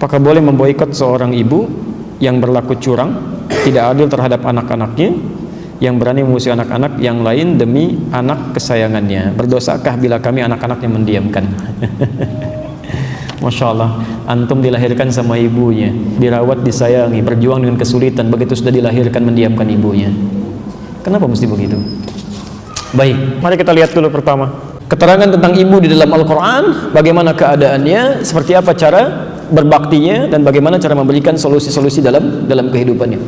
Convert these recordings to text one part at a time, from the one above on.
Apakah boleh memboikot seorang ibu yang berlaku curang, tidak adil terhadap anak-anaknya, yang berani mengusir anak-anak yang lain demi anak kesayangannya? Berdosakah bila kami anak-anaknya mendiamkan? Masya Allah, antum dilahirkan sama ibunya, dirawat, disayangi, berjuang dengan kesulitan, begitu sudah dilahirkan mendiamkan ibunya. Kenapa mesti begitu? Baik, mari kita lihat dulu pertama keterangan tentang ibu di dalam Al-Quran, bagaimana keadaannya, seperti apa cara berbaktinya, dan bagaimana cara memberikan solusi-solusi dalam kehidupannya.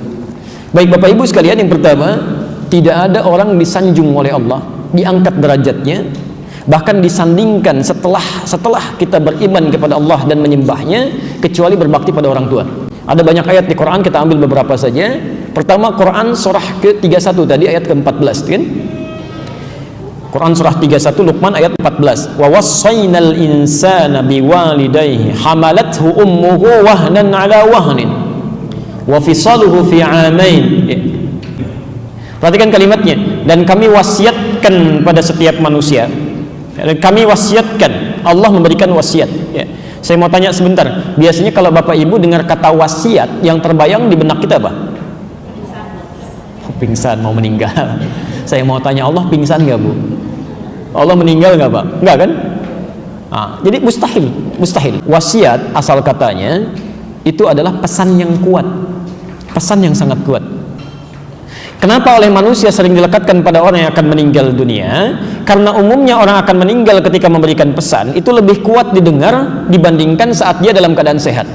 Baik Bapak Ibu sekalian, yang pertama, tidak ada orang disanjung oleh Allah, diangkat derajatnya, bahkan disandingkan setelah kita beriman kepada Allah dan menyembahnya, kecuali berbakti pada orang tua. Ada banyak ayat di Quran, kita ambil beberapa saja. Pertama, Quran surah ke-31 tadi, ayat ke-14 kan? Quran surah 31 Luqman ayat 14. Wa wassaynal insana biwalidayhi hamalathu ummuhu wahnan ala wahnin wa fisaluhu fi 'amain. Perhatikan kalimatnya, dan kami wasiatkan pada setiap manusia. Dan kami wasiatkan, Allah memberikan wasiat. Ya. Saya mau tanya sebentar, biasanya kalau Bapak Ibu dengar kata wasiat, yang terbayang di benak kita apa? Pingsan, mau meninggal. Saya mau tanya, Allah pingsan nggak Bu? Allah meninggal nggak Pak? Nggak kan? Jadi mustahil. Wasiat asal katanya itu adalah pesan yang kuat, pesan yang sangat kuat. Kenapa oleh manusia sering dilekatkan pada orang yang akan meninggal dunia? Karena umumnya orang akan meninggal ketika memberikan pesan itu lebih kuat didengar dibandingkan saat dia dalam keadaan sehat.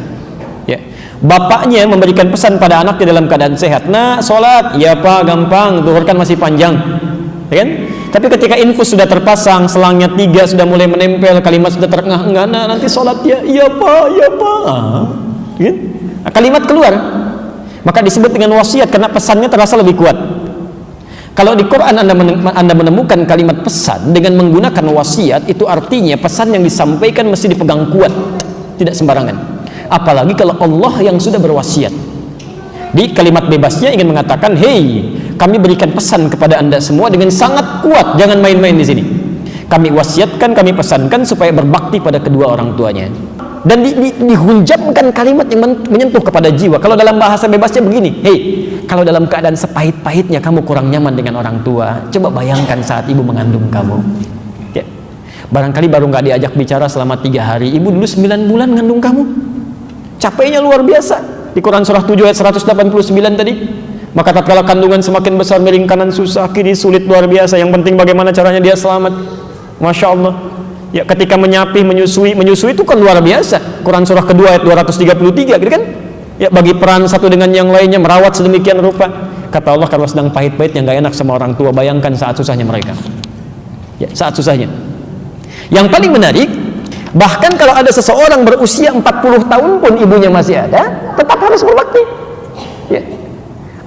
Ya. Bapaknya memberikan pesan pada anaknya dalam keadaan sehat. Nah, sholat, ya Pak, gampang, zuhur kan masih panjang, ya kan? Tapi ketika infus sudah terpasang, selangnya 3 sudah mulai menempel, kalimat sudah terengah-engah, nah nanti sholat ya, iya Pak, ya Pak, ya? Nah, kalimat keluar, maka disebut dengan wasiat karena pesannya terasa lebih kuat. Kalau di Quran Anda menemukan kalimat pesan dengan menggunakan wasiat, itu artinya pesan yang disampaikan mesti dipegang kuat, tidak sembarangan. Apalagi kalau Allah yang sudah berwasiat. Di kalimat bebasnya ingin mengatakan, hei, kami berikan pesan kepada Anda semua dengan sangat kuat, jangan main-main di sini. Kami wasiatkan, kami pesankan supaya berbakti pada kedua orang tuanya. Dan dihunjamkan kalimat yang menyentuh kepada jiwa. Kalau dalam bahasa bebasnya begini, hei, kalau dalam keadaan sepahit-pahitnya kamu kurang nyaman dengan orang tua, coba bayangkan saat ibu mengandung kamu. Ya. Barangkali baru nggak diajak bicara selama 3 hari, ibu dulu 9 bulan ngandung kamu. Capeknya luar biasa. Di Quran surah 7 ayat 189 tadi, maka tatkala kandungan semakin besar, miring kanan susah, kiri sulit, luar biasa, yang penting bagaimana caranya dia selamat. Masya Allah. Ya, ketika menyapih, menyusui itu kan luar biasa. Quran surah kedua ayat 233 gitu kan? Ya, bagi peran satu dengan yang lainnya, merawat sedemikian rupa. Kata Allah, kalau sedang pahit-pahitnya nggak enak sama orang tua, bayangkan saat susahnya mereka. Ya, saat susahnya. Yang paling menarik, bahkan kalau ada seseorang berusia 40 tahun pun ibunya masih ada, tetap harus berbakti. Ya.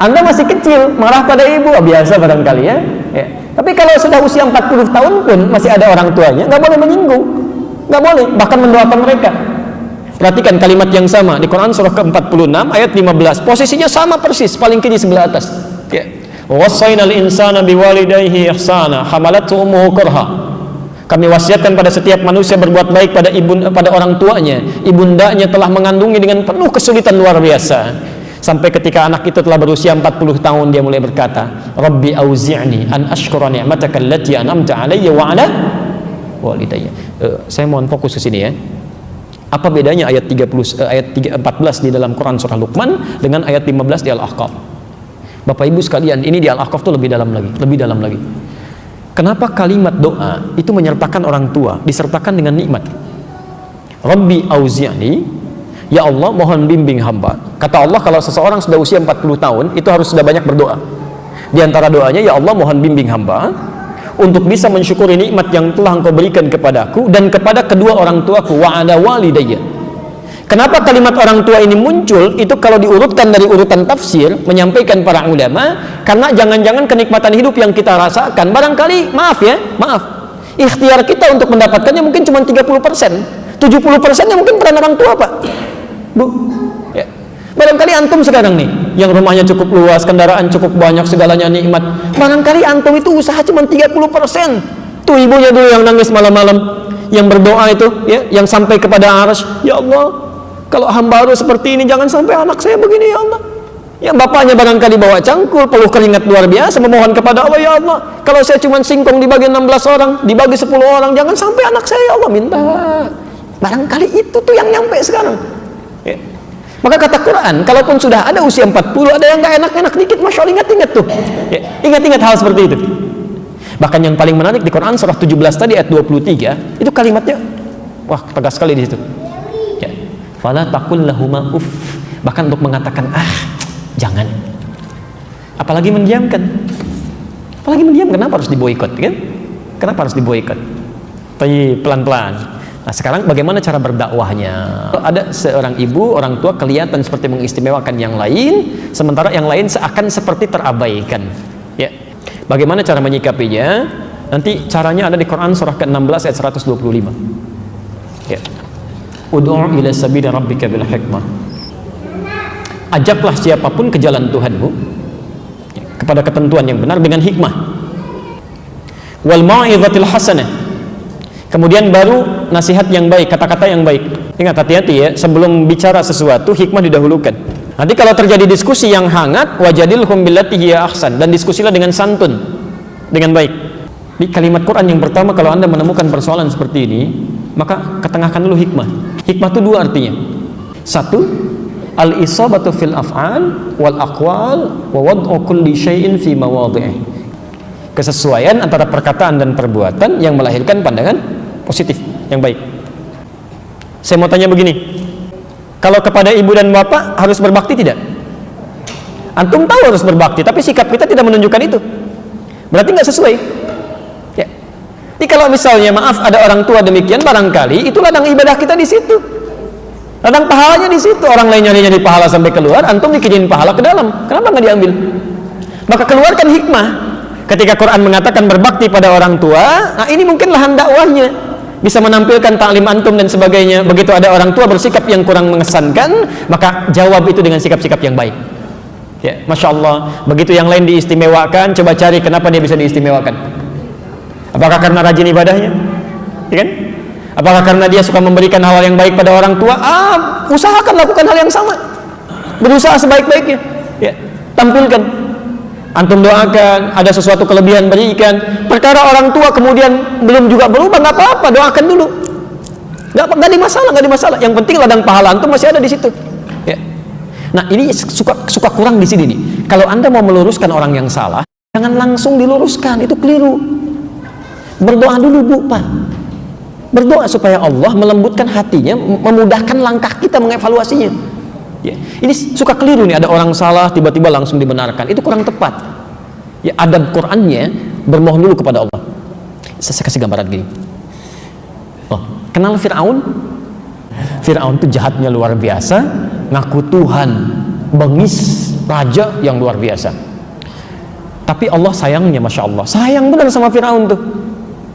Anda masih kecil, marah pada ibu, biasa barangkali ya. Ya. Tapi kalau sudah usia 40 tahun pun masih ada orang tuanya, nggak boleh menyinggung, nggak boleh, bahkan mendoakan mereka. Perhatikan kalimat yang sama di Quran surah ke-46 ayat 15, posisinya sama persis, paling kiri sebelah atas. Ya. Wassaynal insana biwalidayhi ihsana hamalathu ummuhu kurha. Kami wasiatkan pada setiap manusia berbuat baik pada orang tuanya. Ibundanya telah mengandungnya dengan penuh kesulitan luar biasa. Sampai ketika anak itu telah berusia 40 tahun, dia mulai berkata, Rabbi auzi'ni an ashkura ni'mataka allati an'amta 'alayya wa 'ala walidayya. Saya mohon fokus ke sini ya. Apa bedanya ayat 14 di dalam Quran surah Luqman dengan ayat 15 di Al-Ahqaf? Bapak Ibu sekalian, ini di Al-Ahqaf itu lebih dalam lagi. Kenapa kalimat doa itu menyertakan orang tua, disertakan dengan nikmat? Rabbi auzi'ni, ya Allah mohon bimbing hamba. Kata Allah, kalau seseorang sudah usia 40 tahun itu harus sudah banyak berdoa. Di antara doanya, ya Allah mohon bimbing hamba untuk bisa mensyukuri nikmat yang telah Engkau berikan kepadaku dan kepada kedua orang tuaku, wa ala walidayya. Kenapa kalimat orang tua ini muncul? Itu kalau diurutkan dari urutan tafsir, menyampaikan para ulama, karena jangan-jangan kenikmatan hidup yang kita rasakan, barangkali, maaf, ikhtiar kita untuk mendapatkannya mungkin cuma 30%, 70%-nya mungkin peran orang tua, Pak, Bu. Ya. Barangkali antum sekarang nih, yang rumahnya cukup luas, kendaraan cukup banyak, segalanya nikmat, barangkali antum itu usaha cuma 30%. Tuh ibunya dulu yang nangis malam-malam, yang berdoa itu, ya, yang sampai kepada arsy, ya Allah, kalau hamba harus seperti ini, jangan sampai anak saya begini ya Allah. Ya bapaknya barangkali bawa cangkul, peluh keringat luar biasa, memohon kepada Allah, ya Allah, kalau saya cuma singkong dibagi 16 orang, dibagi 10 orang, jangan sampai anak saya ya Allah, minta. Barangkali itu tuh yang nyampe sekarang. Ya. Maka kata Quran, kalaupun sudah ada usia 40, ada yang gak enak-enak dikit, Masya Allah, ingat-ingat tuh. Ya. Ingat-ingat hal seperti itu. Bahkan yang paling menarik di Quran surah 17 tadi ayat 23, itu kalimatnya, wah tegas sekali di situ. Ya. Fala taqul lahuma uff. Bahkan untuk mengatakan jangan. Apalagi mendiamkan. Kenapa harus diboikot, kan? Kenapa harus diboikot? Tapi pelan-pelan. Nah, sekarang bagaimana cara berdakwahnya? Ada seorang ibu, orang tua kelihatan seperti mengistimewakan yang lain, sementara yang lain seakan seperti terabaikan. Ya. Bagaimana cara menyikapinya? Nanti caranya ada di Quran surah ke-16 ayat 125. Ya. Ud'u ila sabili rabbika bil hikmah. Ajaklah siapapun ke jalan Tuhanmu kepada ketentuan yang benar dengan hikmah. Wal mau'izatil hasanah. Kemudian baru nasihat yang baik, kata-kata yang baik. Ingat, hati-hati ya, sebelum bicara sesuatu hikmah didahulukan. Nanti kalau terjadi diskusi yang hangat, wajadilhum billati hiya ahsan, dan diskusilah dengan santun, dengan baik. Di kalimat Quran yang pertama, kalau Anda menemukan persoalan seperti ini, maka ketengahkan dulu hikmah. Hikmah itu dua artinya. Satu, al-isabatu fil af'al wal aqwal wa wad'u kulli syai'in fi mawadhi'i. Kesesuaian antara perkataan dan perbuatan yang melahirkan pandangan positif yang baik. Saya mau tanya begini, kalau kepada ibu dan bapak harus berbakti tidak? Antum tahu harus berbakti, tapi sikap kita tidak menunjukkan itu, berarti nggak sesuai ya. Jadi kalau misalnya maaf ada orang tua demikian, barangkali itu ladang ibadah kita di situ, ladang pahalanya di situ. Orang lain nyari pahala sampai keluar, antum dikirim pahala ke dalam, kenapa nggak diambil? Maka keluarkan hikmah. Ketika Quran mengatakan berbakti pada orang tua, nah ini mungkin lahan dakwahnya, bisa menampilkan taklim antum dan sebagainya. Begitu ada orang tua bersikap yang kurang mengesankan, maka jawab itu dengan sikap-sikap yang baik ya. Masya Allah, begitu yang lain diistimewakan, coba cari kenapa dia bisa diistimewakan. Apakah karena rajin ibadahnya ya kan? Apakah karena dia suka memberikan hal yang baik pada orang tua? Usahakan lakukan hal yang sama, berusaha sebaik-baiknya ya. Tampilkan, antum doakan, ada sesuatu kelebihan berikan. Perkara orang tua kemudian belum juga berubah, nggak apa-apa, doakan dulu, nggak ada masalah. Yang penting ladang pahala antum masih ada di situ ya. Nah ini suka kurang di sini nih. Kalau Anda mau meluruskan orang yang salah, jangan langsung diluruskan, itu keliru. Berdoa dulu Bu, Pak. Berdoa supaya Allah melembutkan hatinya, memudahkan langkah kita mengevaluasinya ya. Ini suka keliru nih, ada orang salah tiba-tiba langsung dibenarkan, itu kurang tepat ya. Adab Qurannya bermohon dulu kepada Allah. Saya kasih gambaran gini. Kenal Fir'aun? Fir'aun itu jahatnya luar biasa, ngaku Tuhan, bengis, raja yang luar biasa. Tapi Allah sayangnya, Masya Allah, sayang benar sama Fir'aun tuh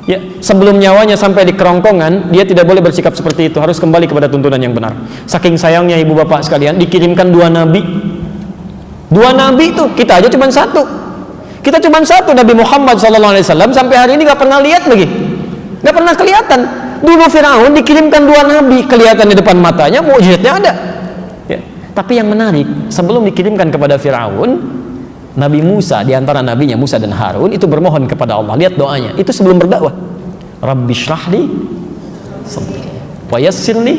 ya. Sebelum nyawanya sampai di kerongkongan, dia tidak boleh bersikap seperti itu, harus kembali kepada tuntunan yang benar. Saking sayangnya ibu bapak sekalian, dikirimkan dua nabi itu, kita aja cuma satu. Kita cuma satu, Nabi Muhammad SAW, sampai hari ini gak pernah lihat lagi, gak pernah kelihatan. Dulu Fir'aun dikirimkan dua nabi, kelihatan di depan matanya, mukjizatnya ada ya. Tapi yang menarik, sebelum dikirimkan kepada Fir'aun, Nabi Musa, diantara nabinya Musa dan Harun, itu bermohon kepada Allah. Lihat doanya, itu sebelum berdakwah. Rabbi syrahli wa yassirli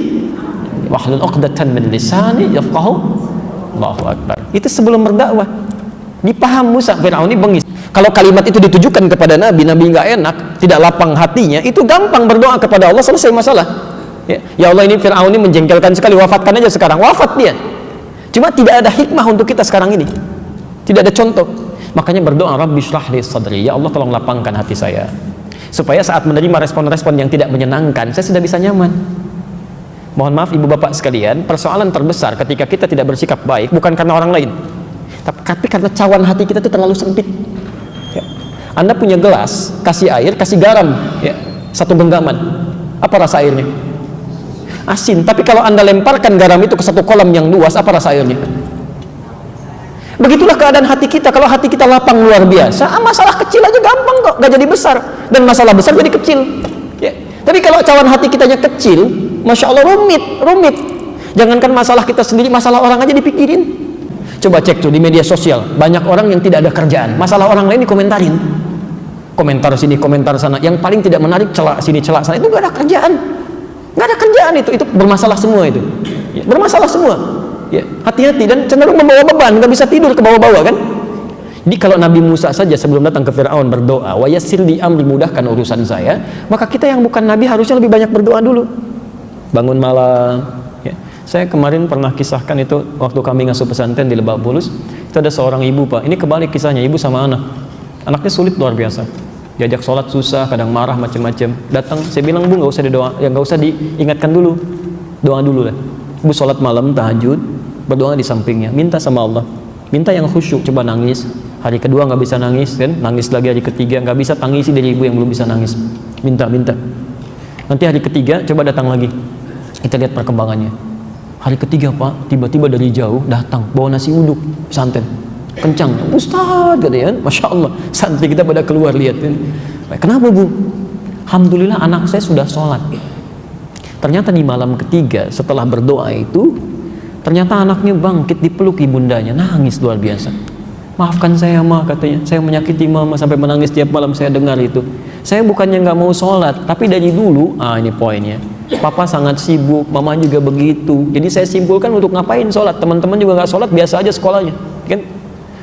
wahlul 'uqdatan min lisani yafqahu. Allahu Akbar. Itu sebelum berdakwah. Dipaham Musa, Fir'aun ini bengis. Kalau kalimat itu ditujukan kepada nabi nggak enak, tidak lapang hatinya, itu gampang berdoa kepada Allah, selesai masalah ya Allah, ini Fir'aun ini menjengkelkan sekali, wafatkan aja sekarang. Wafat dia. Cuma tidak ada hikmah untuk kita sekarang ini, tidak ada contoh. Makanya berdoa, Rabbi syrahli sadri, ya Allah tolong lapangkan hati saya, supaya saat menerima respon-respon yang tidak menyenangkan, saya sudah bisa nyaman. Mohon maaf ibu bapak sekalian, persoalan terbesar ketika kita tidak bersikap baik bukan karena orang lain, tapi karena cawan hati kita itu terlalu sempit ya. Anda punya gelas, kasih air, kasih garam ya, satu genggaman, apa rasa airnya? Asin. Tapi kalau Anda lemparkan garam itu ke satu kolam yang luas, apa rasa airnya? Begitulah keadaan hati kita. Kalau hati kita lapang luar biasa, masalah kecil aja gampang kok, gak jadi besar, dan masalah besar jadi kecil ya. Tapi kalau cawan hati kitanya kecil, Masya Allah, rumit. Jangankan masalah kita sendiri, masalah orang aja dipikirin. Coba cek tuh di media sosial, banyak orang yang tidak ada kerjaan, masalah orang lain dikomentarin, komentar sini, komentar sana, yang paling tidak menarik celak sini, celak sana, itu gak ada kerjaan, gak ada kerjaan, itu bermasalah semua itu, ya, bermasalah semua. Ya, hati-hati dan cenderung membawa beban, gak bisa tidur ke bawah-bawah kan. Jadi kalau Nabi Musa saja sebelum datang ke Fir'aun berdoa, wa yassir li amri, mudahkan urusan saya, maka kita yang bukan Nabi harusnya lebih banyak berdoa dulu. Bangun malam. Ya. Saya kemarin pernah kisahkan itu waktu kami ngasuh pesantren di Lebak Bulus, itu ada seorang ibu Pak, ini kebalik kisahnya, ibu sama anaknya sulit luar biasa, diajak sholat susah, kadang marah macam-macam. Datang, saya bilang Bu nggak usah didoa, ya nggak usah diingatkan dulu, doa dulu lah. Bu sholat malam tahajud, berdoa di sampingnya, minta sama Allah, minta yang khusyuk, coba nangis. Hari kedua nggak bisa nangis kan, nangis lagi hari ketiga nggak bisa, tangisi dari ibu yang belum bisa nangis, minta. Nanti hari ketiga coba datang lagi, kita lihat perkembangannya. Hari ketiga Pak, tiba-tiba dari jauh datang bawa nasi uduk pesantren, kencang, Ustaz katanya, Masya Allah, santri kita pada keluar lihat kan. Kenapa Bu? Alhamdulillah anak saya sudah sholat. Ternyata di malam ketiga setelah berdoa itu, ternyata anaknya bangkit dipeluk ibundanya, nangis luar biasa. Maafkan saya Ma, katanya, saya menyakiti Mama sampai menangis tiap malam saya dengar itu. Saya bukannya nggak mau sholat, tapi dari dulu, ini poinnya, Papa sangat sibuk, Mama juga begitu. Jadi saya simpulkan untuk ngapain sholat, teman-teman juga nggak sholat, biasa aja sekolahnya kan.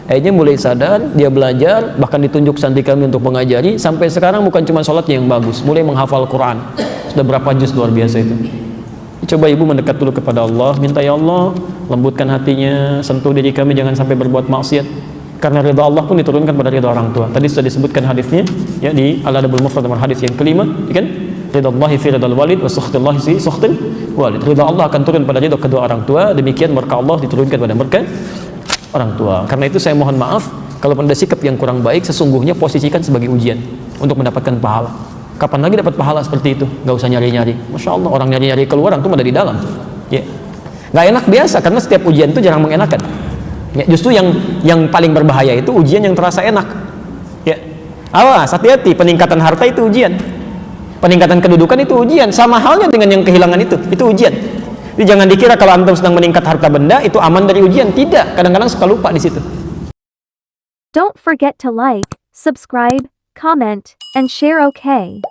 Akhirnya mulai sadar, dia belajar, bahkan ditunjuk santri kami untuk mengajari. Sampai sekarang bukan cuma sholatnya yang bagus, mulai menghafal Quran. Sudah berapa juz luar biasa itu. Coba ibu mendekat dulu kepada Allah, minta ya Allah, lembutkan hatinya, sentuh diri kami jangan sampai berbuat maksiat. Karena ridha Allah pun diturunkan pada ridha orang tua. Tadi sudah disebutkan hadisnya ya di Al-Adabul Mufrad nomor hadis yang kelima, kan? Ridha Allahi fi ridhal walid wa sukhtillahi fi sukhtil walid. Ridha Allah akan turun pada ridha kedua orang tua, demikian murka Allah diturunkan pada murka orang tua. Karena itu saya mohon maaf kalau ada sikap yang kurang baik, sesungguhnya posisikan sebagai ujian untuk mendapatkan pahala. Kapan lagi dapat pahala seperti itu? Gak usah nyari-nyari. Masya Allah, orang nyari-nyari keluar, antum ada di dalam. Ya, nggak enak biasa karena setiap ujian itu jarang mengenakan. Ya, justru yang paling berbahaya itu ujian yang terasa enak. Ya, awas, hati-hati, peningkatan harta itu ujian, peningkatan kedudukan itu ujian, sama halnya dengan yang kehilangan itu ujian. Jadi jangan dikira kalau antum sedang meningkat harta benda itu aman dari ujian, tidak. Kadang-kadang suka lupa di situ. Don't forget to like, subscribe, comment, and share, okay?